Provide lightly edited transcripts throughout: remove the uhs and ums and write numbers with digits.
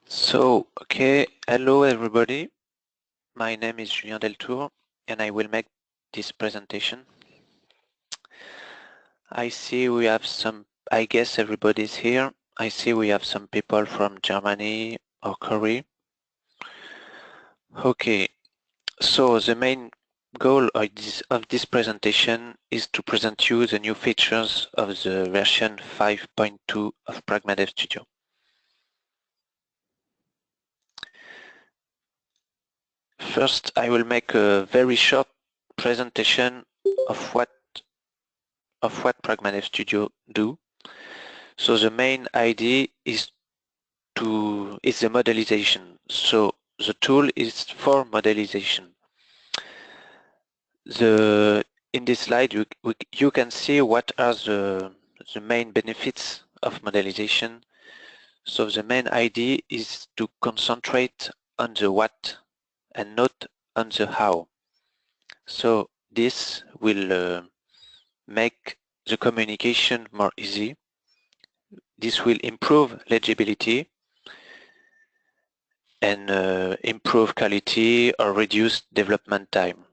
Hello everybody. My name is Julien Deltour and I will make this presentation. I see we have I guess everybody's here. I see we have some people from Germany or Korea. Okay, so the main goal of this presentation is to present you the new features of the version 5.2 of PragmaDev Studio. First, I will make a very short presentation of what PragmaDev Studio do. So the main idea is the modelization. So the tool is for modelization. In this slide you can see what are the main benefits of modelization. So the main idea is to concentrate on the what and not on the how. So this will make the communication more easy. This will improve legibility and improve quality or reduce development time.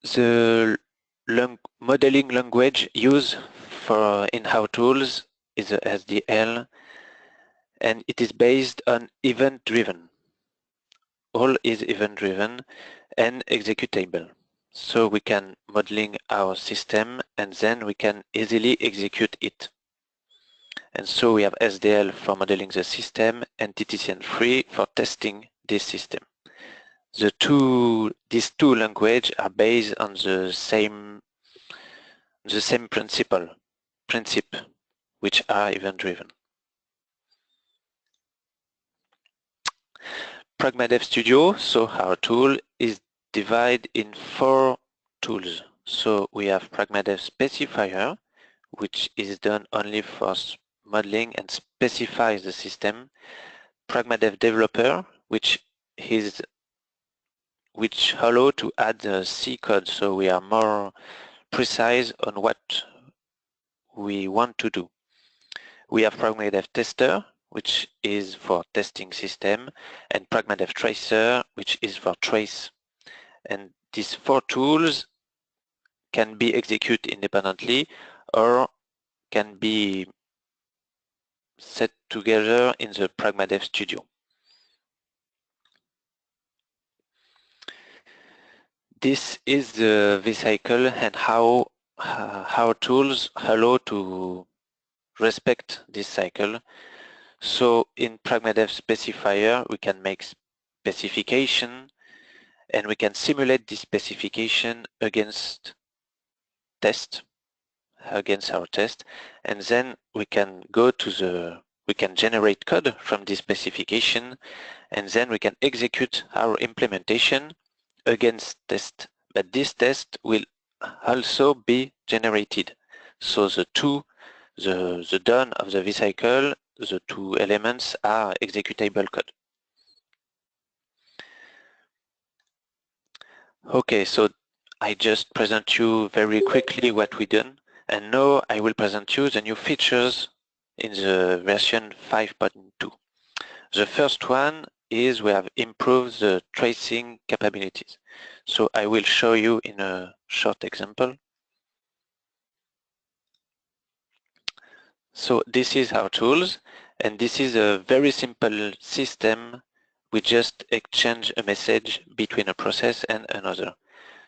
The modeling language used for in-house tools is a SDL, and it is based on event-driven. All is event-driven and executable. So we can modeling our system and then we can easily execute it. And so we have SDL for modeling the system and TTCN-3 for testing this system. These two languages are based on the same principle, which are event-driven. PragmaDev Studio, so our tool is divided in 4 tools. So we have PragmaDev Specifier, which is done only for modeling and specifies the system. PragmaDev Developer, which allow to add the C code, so we are more precise on what we want to do. We have PragmaDev Tester, which is for testing system, and PragmaDev Tracer, which is for trace. And these 4 tools can be executed independently or can be set together in the PragmaDev Studio. This is the V-cycle and how tools allow to respect this cycle. So in PragmaDev Specifier, we can make specification and we can simulate this specification against our test, and then we can we can generate code from this specification, and then we can execute our implementation against test. But this test will also be generated. So the done of the V-cycle, the 2 elements are executable code. Okay, so I just present you very quickly what we done, and now I will present you the new features in the version 5.2. The first one is we have improved the tracing capabilities. So I will show you in a short example. So this is our tools, and this is a very simple system. We just exchange a message between a process and another.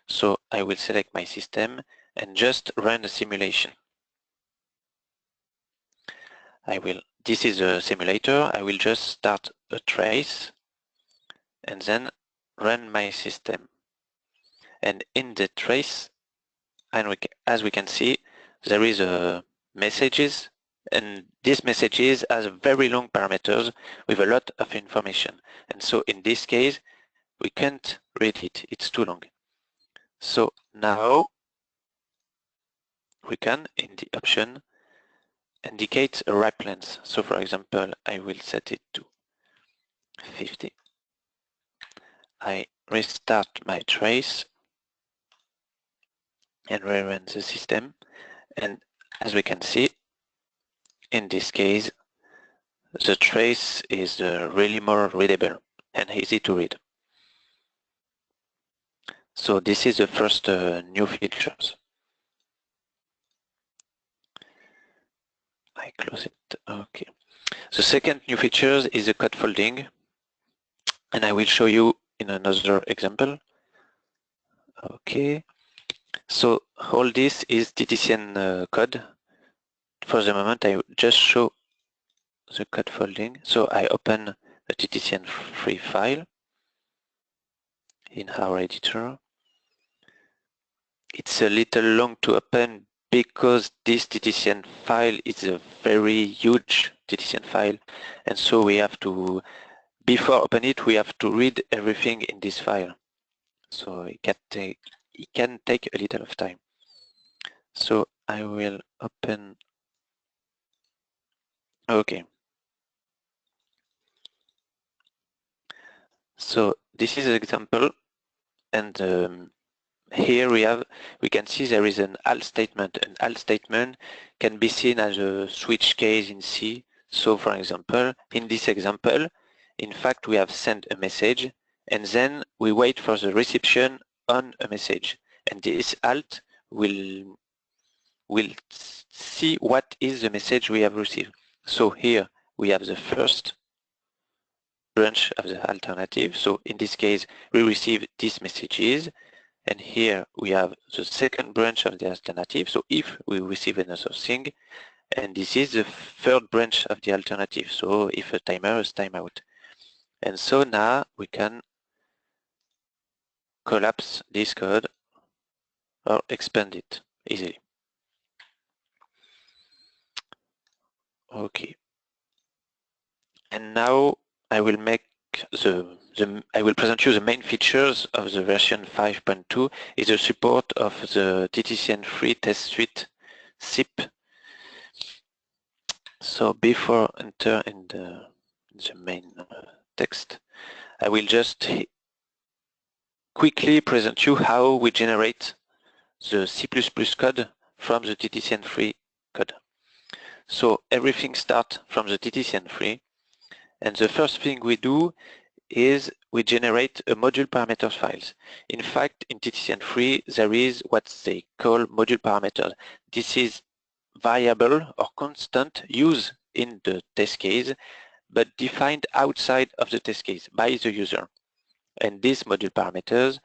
So I will select my system and just run a simulation. This is a simulator. I will just start a trace and then run my system. And in the trace, as we can see, there is a messages, and these messages has very long parameters with a lot of information. And so in this case, we can't read it. It's too long. So now we can, in the option, indicate a wrap length. So for example, I will set it to 50. I restart my trace and rerun the system, and as we can see, in this case, the trace is really more readable and easy to read. So this is the first new features. I close it. Okay. The second new features is the code folding, and I will show you in another example. Okay. So all this is TTCN code. For the moment, I just show the code folding. So I open the TTCN-3 file in our editor. It's a little long to open because this TTCN file is a very huge TTCN file, and so we have to, before open it, we have to read everything in this file. So it can take a little of time. So I will open. Okay. So this is an example, and here we can see there is an alt statement. An alt statement can be seen as a switch case in C. So for example, in this example, in fact, we have sent a message and then we wait for the reception on a message. And this alt will see what is the message we have received. So here we have the first branch of the alternative. So in this case, we receive these messages. And here we have the second branch of the alternative. So if we receive another thing, and this is the third branch of the alternative. So if a timer is timeout. And so now we can collapse this code or expand it easily. Okay. And now I will make I will present you the main features of the version 5.2 is the support of the TTCN-3 test suite SIP. So before enter in the main text, I will just quickly present you how we generate the C++ code from the TTCN-3 code. So everything starts from the TTCN-3, and the first thing we do is we generate a module parameters files. In fact, in TTCN-3, there is what they call module parameters. This is variable or constant used in the test case, but defined outside of the test case by the user. And these module parameters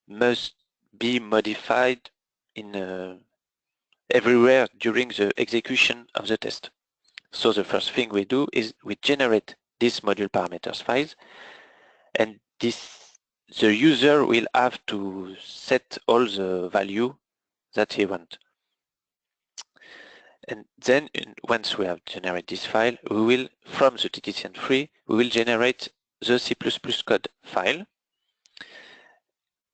must be modified in everywhere during the execution of the test. So the first thing we do is we generate these module parameters files, and the user will have to set all the value that he wants. And then once we have generated this file, we will, from the TTCN-3, we will generate the C++ code file.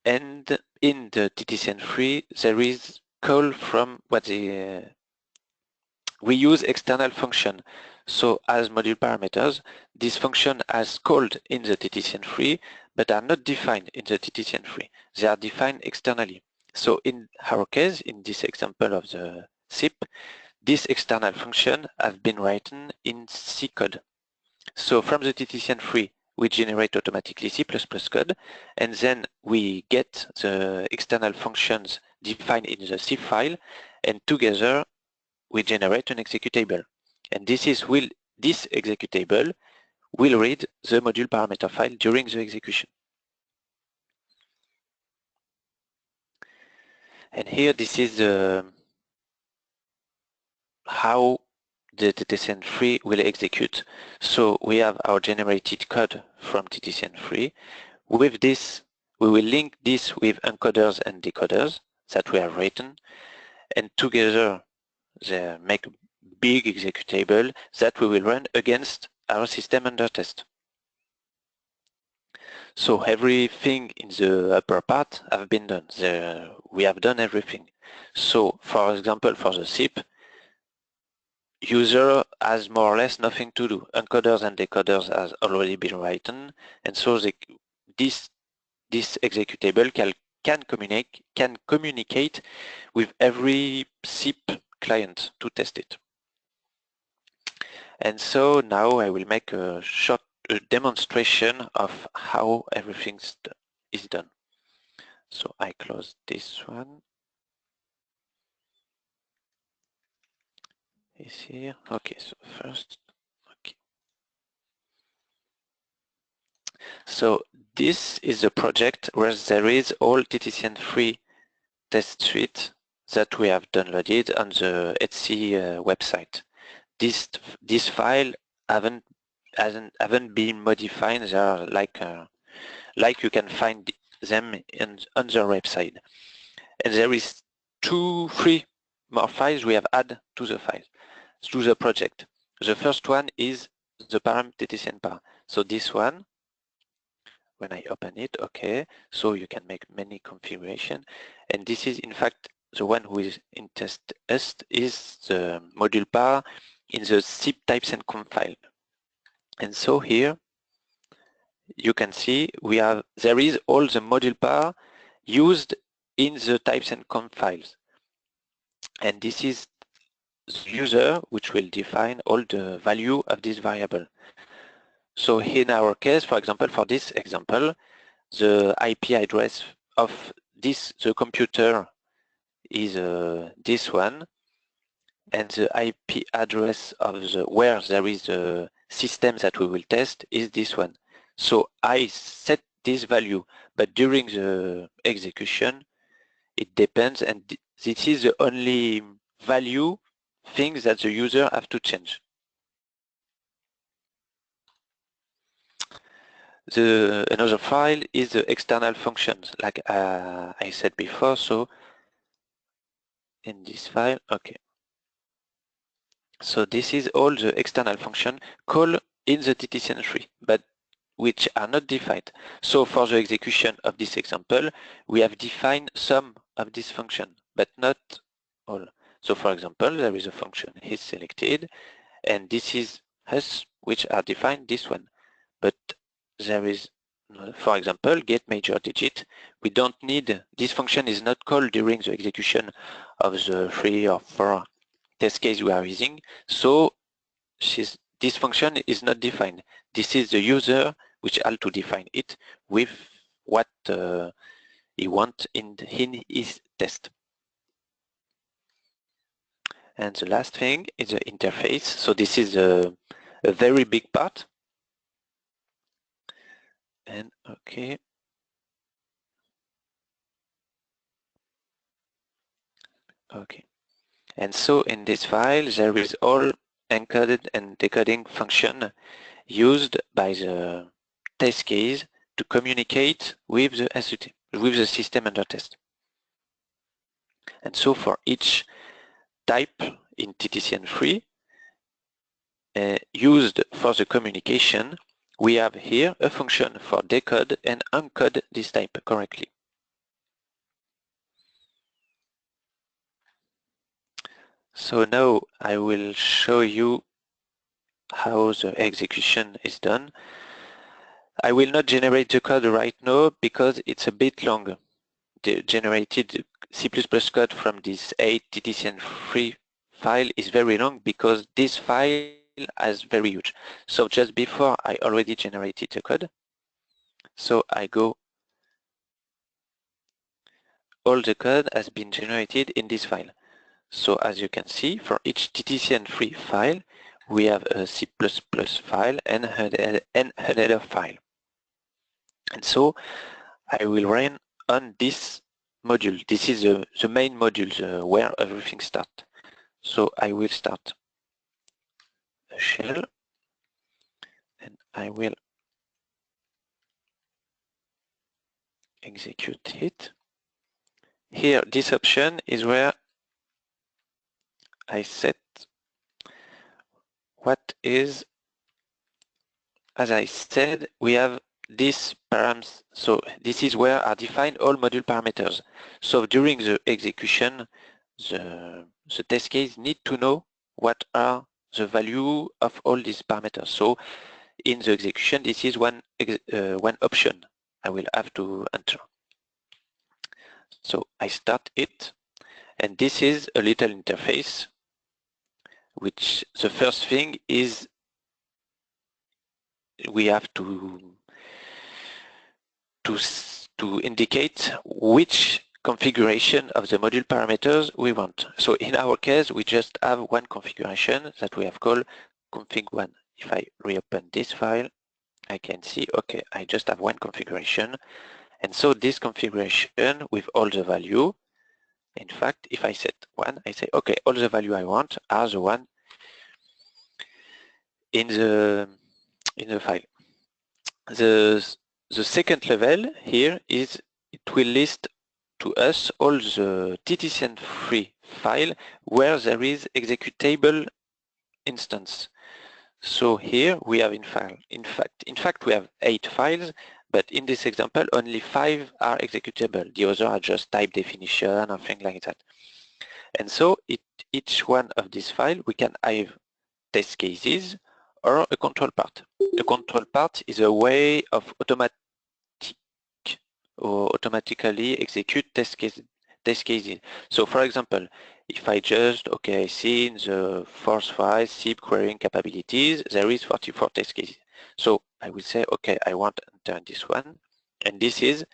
And in the TTCN-3, there is call from we use external function. So as module parameters, this function is called in the TTCN-3, but are not defined in the TTCN-3. They are defined externally. So in our case, in this example of the SIP, this external function has been written in C code. So from the TTCN-3, we generate automatically C++ code, and then we get the external functions defined in the C file, and together we generate an executable. And this executable will read the module parameter file during the execution. And here this is how the TTCN-3 will execute. So we have our generated code from TTCN-3. With this, we will link this with encoders and decoders that we have written, and together they make a big executable that we will run against our system under test. So everything in the upper part have been done. We have done everything. So for example, for the SIP, user has more or less nothing to do. Encoders and decoders has already been written, and so this executable can communicate with every SIP client to test it. And so now I will make a short demonstration of how everything is done. So I close this one. Is here. Okay, so first, okay. So this is a project where there is all TTCN-3 test suite that we have downloaded on the ETSI website. This file haven't been modified. They are like you can find them on their website. And there is 3 more files we have added to the project. The first one is the param TTCN param. So this one, when I open it, okay, so you can make many configuration, and this is in fact the one who is in test is the module par in the SIP types and conf file. And so here you can see there is all the module par used in the types and conf files, and this is the user which will define all the value of this variable. So in our case, for example, for this example, the IP address of the computer is this one, and the IP address of where there is a system that we will test is this one. So I set this value, but during the execution it depends, and this is the only value things that the user have to change. Another file is the external functions, like I said before. So in this file, okay. So this is all the external function called in the TTCN-3, but which are not defined. So for the execution of this example, we have defined some of this function, but not all. So for example, there is a function is selected, and this is us, which are defined this one. But there is, for example, get major digit. We don't need, this function is not called during the execution of the 3 or 4 test case we are using. So this function is not defined. This is the user which has to define it with what he wants in his test. And the last thing is the interface. So this is a very big part. And okay. Okay. And so in this file, there is all encoded and decoding function used by the test case to communicate with the SUT, with the system under test. And so for each type in TTCN-3 used for the communication, we have here a function for decode and encode this type correctly. So now I will show you how the execution is done. I will not generate the code right now because it's a bit long. The generated C++ code from this 8 TTCN-3 file is very long because this file is very huge. So just before I already generated the code. So I go, all the code has been generated in this file. So as you can see, for each TTCN-3 file, we have a C++ file and a header file. And so I will run on this module. This is the main module where everything starts. So I will start a shell and I will execute it. Here, this option is where I set what is, as I said, we have these params. So this is where are defined all module parameters. So during the execution, the test case need to know what are the value of all these parameters. So in the execution, this is one option I will have to enter. So I start it, and this is a little interface which the first thing is we have to indicate which configuration of the module parameters we want. So in our case, we just have one configuration that we have called config1. If I reopen this file, I can see, okay, I just have one configuration. And so this configuration with all the value, in fact, if I set 1, I say, okay, all the value I want are the one in the file. The second level here is it will list to us all the TTCN-3 file where there is executable instance. So here we have in fact we have 8 files, but in this example only 5 are executable. The others are just type definition or things like that. And so each one of these files we can have test cases or a control part. The control part is a way of automatically execute test cases. So for example, if I just, okay, I see in the force file SIP querying capabilities, there is 44 test cases. So I will say, okay, I want to enter this one, and this is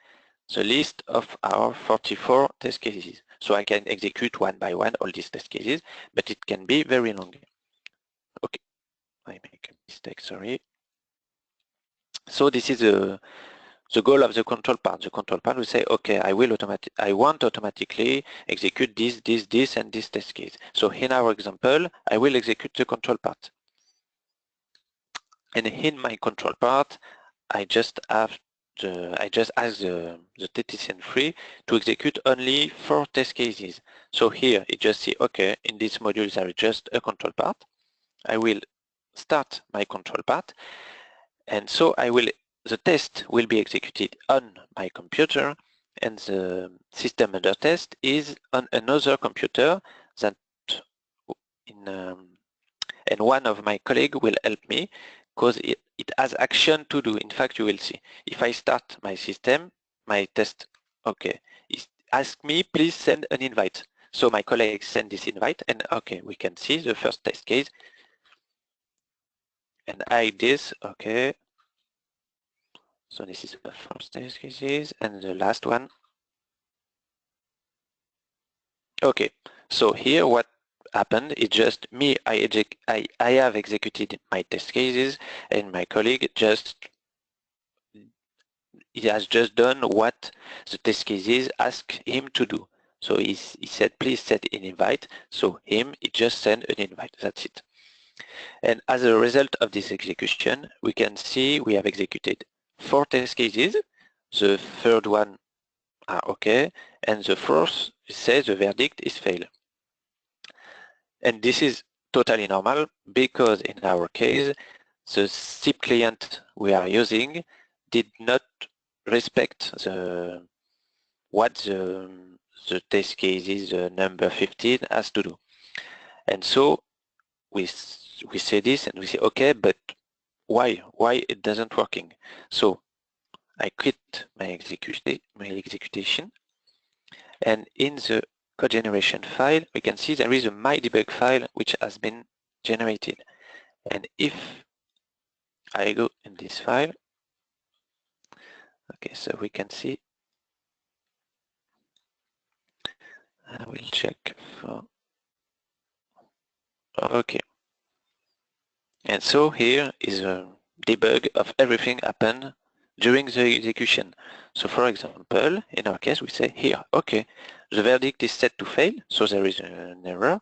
the list of our 44 test cases. So I can execute one by one all these test cases, but it can be very long. Okay, I make a mistake, sorry. So this is the goal of the control part. The control part will say, okay, I want automatically execute this, and this test case. So in our example, I will execute the control part. And in my control part, I just ask the TTCN-3 to execute only 4 test cases. So here it just see, okay, in this module there is just a control part. I will start my control part, and so the test will be executed on my computer, and the system under test is on another computer that and one of my colleagues will help me because it has action to do. In fact, you will see if I start my system, my test, okay, it asks me please send an invite. So my colleagues send this invite, and okay, we can see the first test case, and I this, okay. So this is the first test cases, and the last one. Okay, so here what happened is just me, I have executed my test cases, and my colleague he has just done what the test cases ask him to do. So he said, please set an invite. So he just sent an invite, that's it. And as a result of this execution, we can see we have executed 4 test cases. The third one are okay, and the fourth says the verdict is fail. And this is totally normal because in our case, the SIP client we are using did not respect what the test cases number 15 has to do. And so we say this and we say, okay, but why it doesn't working? So I quit my execution, and in the code generation file, we can see there is a my-debug file which has been generated. And if I go in this file, okay, so we can see, I will check for, okay. And so here is a debug of everything happened during the execution. So for example, in our case, we say here, okay, the verdict is set to fail, so there is an error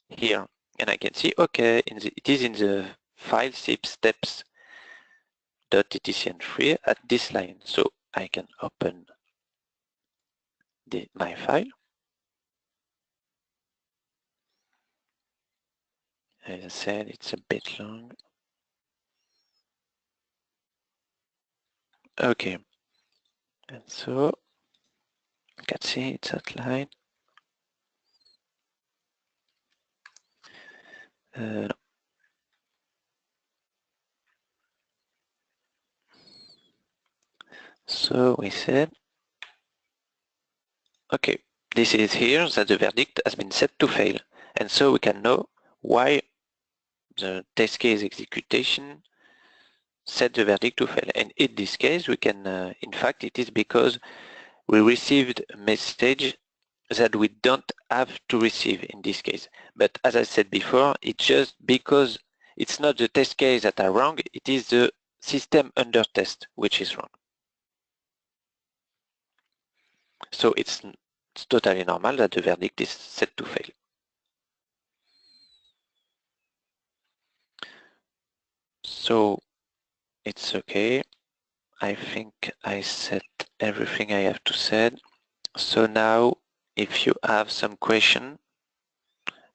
here. And I can see, okay, it is in the file SIP steps.ttcn3 at this line. So I can open my file. As I said, it's a bit long. Okay, and so you can see it's that line. So we said, okay, this is here that the verdict has been set to fail. And so we can know why the test case execution set the verdict to fail. And in this case, we can, in fact, it is because we received a message that we don't have to receive in this case. But as I said before, it's just because it's not the test case that are wrong, it is the system under test which is wrong. So it's totally normal that the verdict is set to fail. So it's okay. I think I said everything I have to say. So now, if you have some question,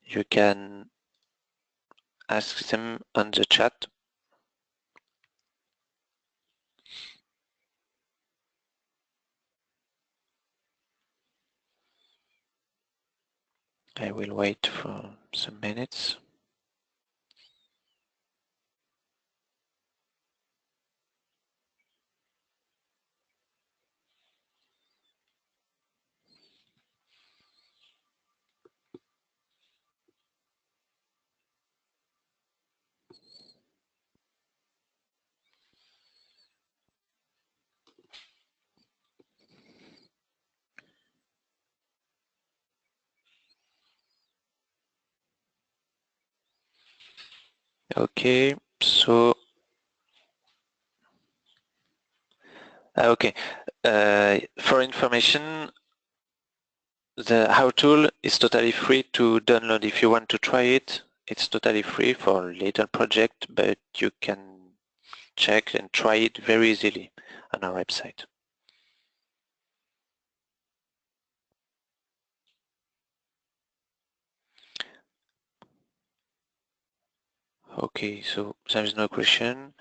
you can ask them on the chat. I will wait for some minutes. Okay, so okay. For information, the how tool is totally free to download. If you want to try it, it's totally free for a little project, but you can check and try it very easily on our website. Okay, so there is no question.